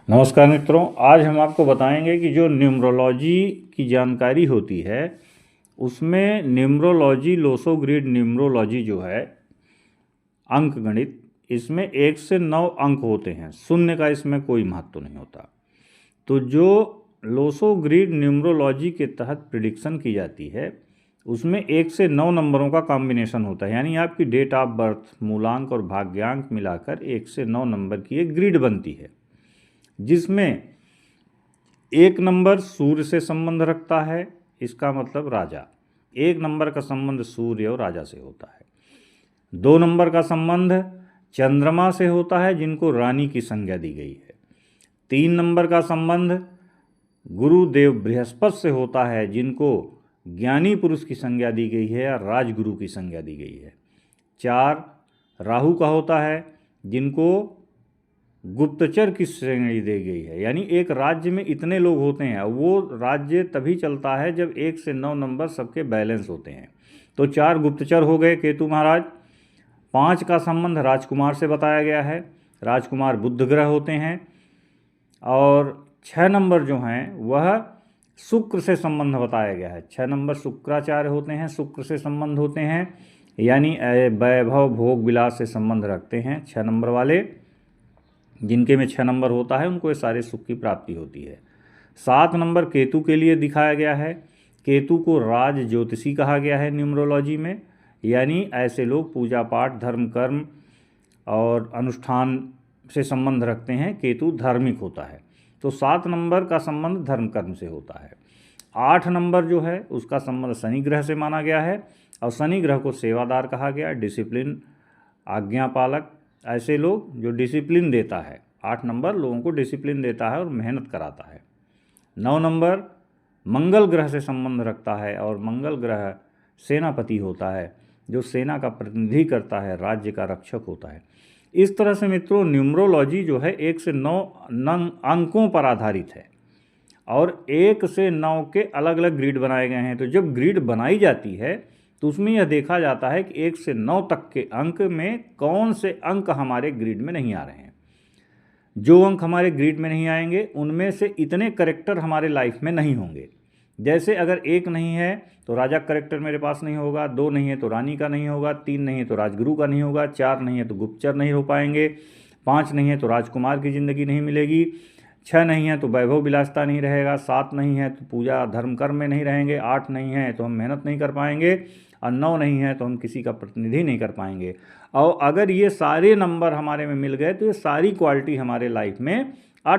नमस्कार मित्रों, आज हम आपको बताएंगे कि जो न्यूमरोलॉजी की जानकारी होती है उसमें न्यूमरोलॉजी, लोसोग्रिड न्यूमरोलॉजी जो है अंक गणित, इसमें 1 से 9 अंक होते हैं। शून्य का इसमें कोई महत्व नहीं होता। तो जो लोसोग्रिड न्यूमरोलॉजी के तहत प्रिडिक्शन की जाती है उसमें 1 से 9 नंबरों का कॉम्बिनेशन होता है, यानी आपकी डेट ऑफ बर्थ, मूलांक और भाग्यांक मिलाकर 1 से 9 नंबर की एक ग्रिड बनती है, जिसमें 1 नंबर सूर्य से संबंध रखता है, इसका मतलब राजा। 1 नंबर का संबंध सूर्य और राजा से होता है। 2 नंबर का संबंध चंद्रमा से होता है, जिनको रानी की संज्ञा दी गई है। 3 नंबर का संबंध गुरुदेव बृहस्पति से होता है, जिनको ज्ञानी पुरुष की संज्ञा दी गई है या राजगुरु की संज्ञा दी गई है। 4 राहु का होता है, जिनको गुप्तचर की श्रेणी दी गई है, यानी एक राज्य में इतने लोग होते हैं, वो राज्य तभी चलता है जब 1 से 9 नंबर सबके बैलेंस होते हैं। तो 4 गुप्तचर हो गए केतु महाराज। 5 का संबंध राजकुमार से बताया गया है, राजकुमार बुध ग्रह होते हैं। और 6 नंबर जो हैं वह शुक्र से संबंध बताया गया है। 6 नंबर शुक्राचार्य होते हैं, शुक्र से संबंध होते हैं, यानी वैभव भोग विलास से संबंध रखते हैं। 6 नंबर वाले, जिनके में 6 नंबर होता है, उनको ये सारे सुख की प्राप्ति होती है। 7 नंबर केतु के लिए दिखाया गया है। केतु को राज ज्योतिषी कहा गया है न्यूमरोलॉजी में, यानी ऐसे लोग पूजा पाठ, धर्म कर्म और अनुष्ठान से संबंध रखते हैं। केतु धार्मिक होता है, तो 7 नंबर का संबंध धर्म कर्म से होता है। 8 नंबर जो है उसका संबंध शनि ग्रह से माना गया है, और शनि ग्रह को सेवादार कहा गया, डिसिप्लिन, आज्ञापालक, ऐसे लोग जो डिसिप्लिन देता है। 8 नंबर लोगों को डिसिप्लिन देता है और मेहनत कराता है। 9 नंबर मंगल ग्रह से संबंध रखता है, और मंगल ग्रह सेनापति होता है, जो सेना का प्रतिनिधि करता है, राज्य का रक्षक होता है। इस तरह से मित्रों न्यूमरोलॉजी जो है 1 से 9 अंकों पर आधारित है, और 1 से 9 के अलग अलग ग्रिड बनाए गए हैं। तो जब ग्रिड बनाई जाती है तो उसमें यह देखा जाता है कि 1 से 9 तक के अंक में कौन से अंक हमारे ग्रिड में नहीं आ रहे हैं। जो अंक हमारे ग्रिड में नहीं आएंगे उनमें से इतने करेक्टर हमारे लाइफ में नहीं होंगे। जैसे अगर 1 नहीं है तो राजा करेक्टर मेरे पास नहीं होगा, 2 नहीं है तो रानी का नहीं होगा, 3 नहीं है तो राजगुरु का नहीं होगा, 4 नहीं है तो गुप्तचर नहीं हो पाएंगे, 5 नहीं है तो राजकुमार की ज़िंदगी नहीं मिलेगी, 6 नहीं है तो वैभव विलासता नहीं रहेगा, 7 नहीं है तो पूजा धर्म कर्म में नहीं रहेंगे, 8 नहीं है तो हम मेहनत नहीं कर पाएंगे, और 9 नहीं है तो हम किसी का प्रतिनिधि नहीं कर पाएंगे। और अगर ये सारे नंबर हमारे में मिल गए तो ये सारी क्वालिटी हमारे लाइफ में